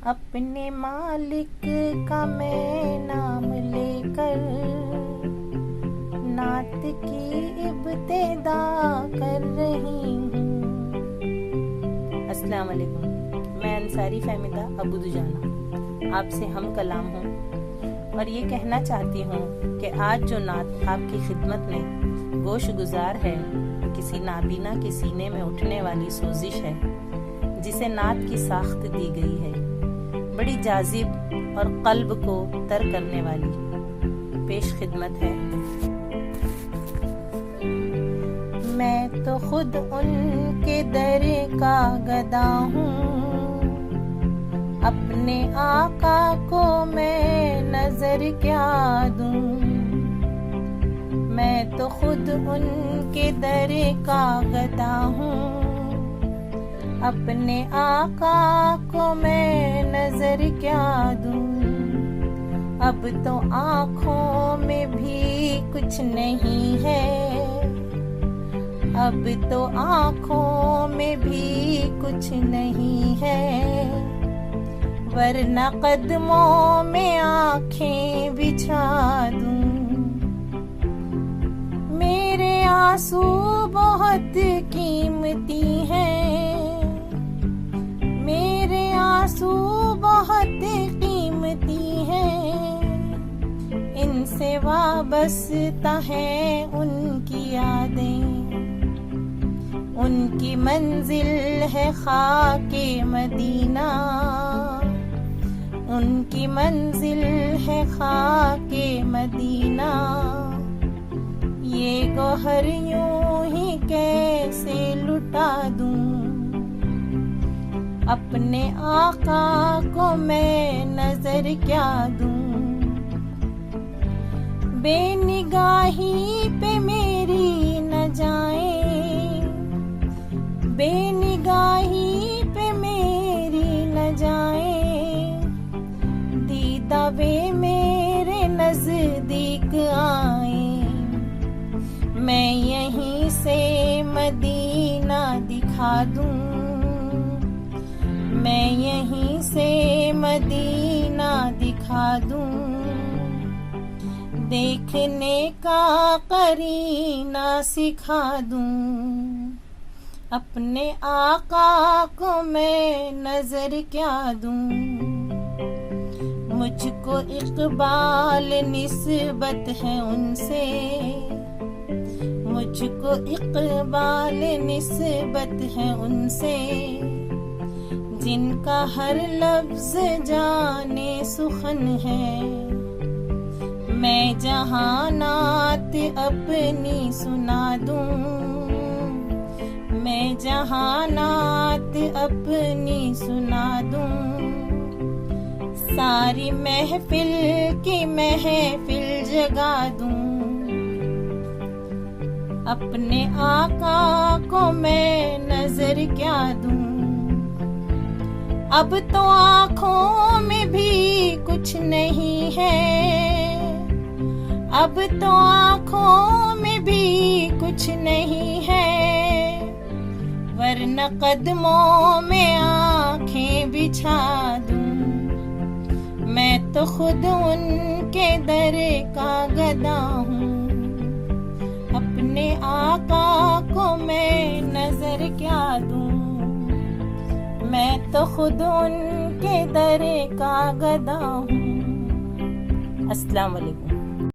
अपने मालिक का मैं नाम लेकर नात की इब्तिदा कर रही हूँ। अस्सलाम वालेकुम। मैं अंसारी फहमिदा अबू दुजाना आपसे हम कलाम हूँ और ये कहना चाहती हूँ कि आज जो नात आपकी खिदमत में गोश गुजार है, किसी नाबीना के सीने में उठने वाली सोजिश है जिसे नात की साख्त दी गई है, बड़ी जाजिब और कल्ब को तर करने वाली पेश खिदमत है। मैं तो खुद उनके दर का गदा हूँ, अपने आका को मैं नजर क्या दूँ। मैं तो खुद उनके दर का गदा हूँ, अपने आका को मैं नजर क्या दूँ। अब तो आँखों में भी कुछ नहीं है, अब तो आँखों में भी कुछ नहीं है, वरना कदमों में आँखें बिछा दूँ। मेरे आंसू बहुत कीमती हैं, मेरे आंसू बहुत कीमती हैं, इनसे वाबस्ता है उनकी यादें। उनकी मंजिल है खाके मदीना, उनकी मंजिल है खाके मदीना। ये गौहर यूं ही कैसे लुटा दूं, अपने आका को मैं नजर क्या दूं। बेनिगाही पे मेरी न जाए, बेनिगाही पे मेरी न जाए, दीदा वे मेरे नजदीक आए। मैं यहीं से मदीना दिखा दूं, मैं यहीं से मदीना दिखा दूं। देखने का करीना सिखा दूं, अपने आका को मैं नजर क्या दूं। मुझको इकबाल निस्बत है उनसे, मुझको इकबाल निस्बत है उनसे, जिनका हर लफ्ज जाने सुखन है। मैं जहानात अपनी सुना दूं, मैं जहानात अपनी सुना दूं। सारी महफिल की महफिल जगा दूं, अपने आका को मैं नजर क्या दूं। अब तो आँखों में भी कुछ नहीं है, अब तो आँखों में भी कुछ नहीं है, वरना कदमों में आँखें बिछा दूं। मैं तो खुद उनके दर का गदा हूँ, अपने आका को मैं नजर क्या दूं। मैं तो खुद उनके दर का गदा हूँ। अस्सलाम वालेकुम।